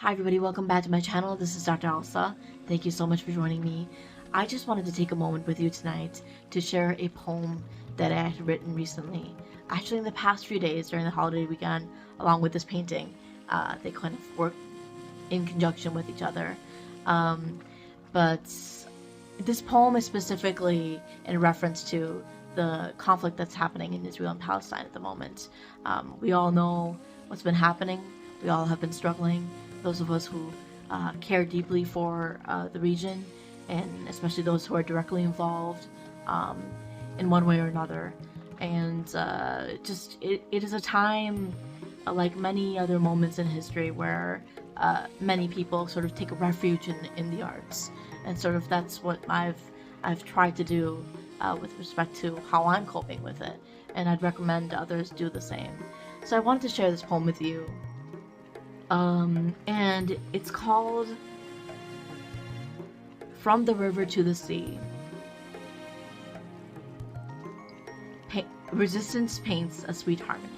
Hi everybody, welcome back to my channel. This is Dr. Elsa. Thank you so much for joining me. I just wanted to take a moment with you tonight to share a poem that I had written recently. Actually, in the past few days during the holiday weekend, along with this painting, they kind of work in conjunction with each other. But this poem is specifically in reference to the conflict that's happening in Israel and Palestine at the moment. We all know what's been happening. We all have been struggling. Those of us who care deeply for the region, and especially those who are directly involved in one way or another. And it is a time, like many other moments in history, where many people sort of take a refuge in the arts. And sort of that's what I've tried to do with respect to how I'm coping with it. And I'd recommend others do the same. So I wanted to share this poem with you. And it's called From the River to the Sea. Resistance paints a sweet harmony.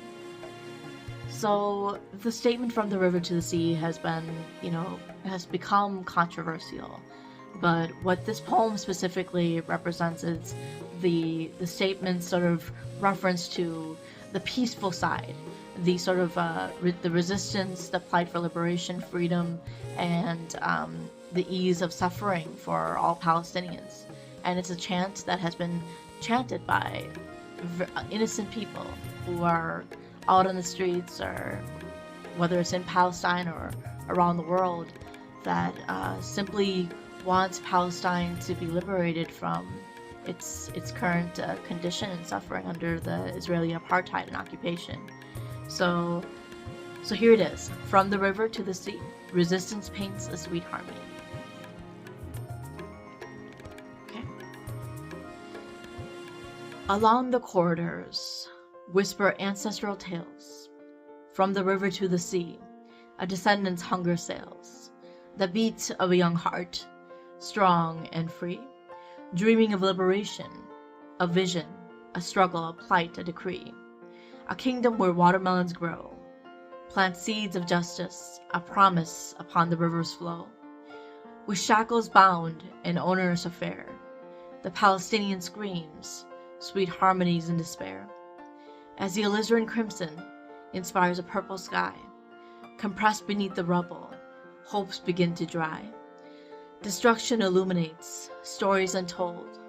So the statement from the river to the sea has been, has become controversial. But what this poem specifically represents is the statement's sort of reference to the peaceful side, the sort of the resistance, the plight for liberation, freedom, and the ease of suffering for all Palestinians. And it's a chant that has been chanted by innocent people who are out on the streets, or whether it's in Palestine or around the world, that simply wants Palestine to be liberated from its current condition and suffering under the Israeli apartheid and occupation. So here it is. From the river to the sea, resistance paints a sweet harmony. Okay. Along the corridors whisper ancestral tales. From the river to the sea, a descendant's hunger sails. The beat of a young heart, strong and free, dreaming of liberation, a vision, a struggle, a plight, a decree. A kingdom where watermelons grow, plant seeds of justice, a promise upon the river's flow. With shackles bound and onerous affair, the Palestinian screams, sweet harmonies in despair. As the alizarin crimson inspires a purple sky, compressed beneath the rubble, hopes begin to dry. Destruction illuminates, stories untold.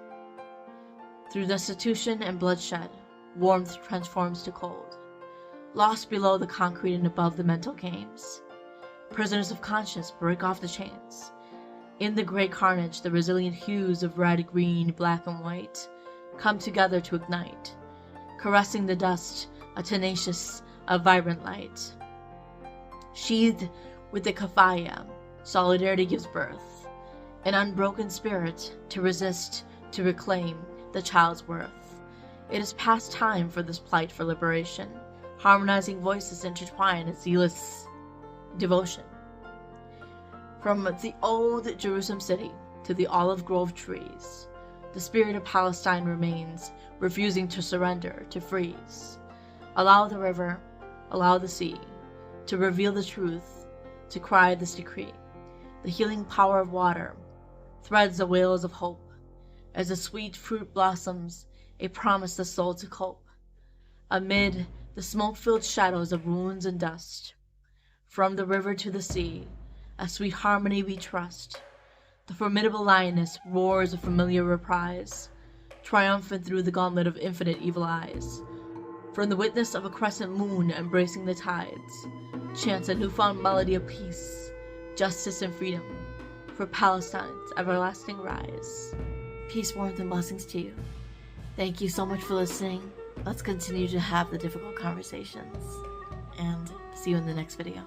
Through destitution and bloodshed, warmth transforms to cold. Lost below the concrete and above the mental games, prisoners of conscience break off the chains. In the gray carnage, the resilient hues of red, green, black, and white come together to ignite, caressing the dust, a tenacious, a vibrant light. Sheathed with the kafaya, solidarity gives birth, an unbroken spirit to resist, to reclaim the child's worth. It is past time for this plight for liberation. Harmonizing voices intertwine a zealous devotion. From the old Jerusalem city to the olive grove trees, the spirit of Palestine remains, refusing to surrender, to freeze. Allow the river, allow the sea, to reveal the truth, to cry this decree. The healing power of water threads the wails of hope. As the sweet fruit blossoms, a promise the soul to cope. Amid the smoke-filled shadows of ruins and dust, from the river to the sea, a sweet harmony we trust. The formidable lioness roars a familiar reprise, triumphant through the gauntlet of infinite evil eyes. From the witness of a crescent moon embracing the tides, chants a newfound melody of peace, justice, and freedom for Palestine's everlasting rise. Peace, warmth, and blessings to you. Thank you so much for listening. Let's continue to have the difficult conversations, and see you in the next video.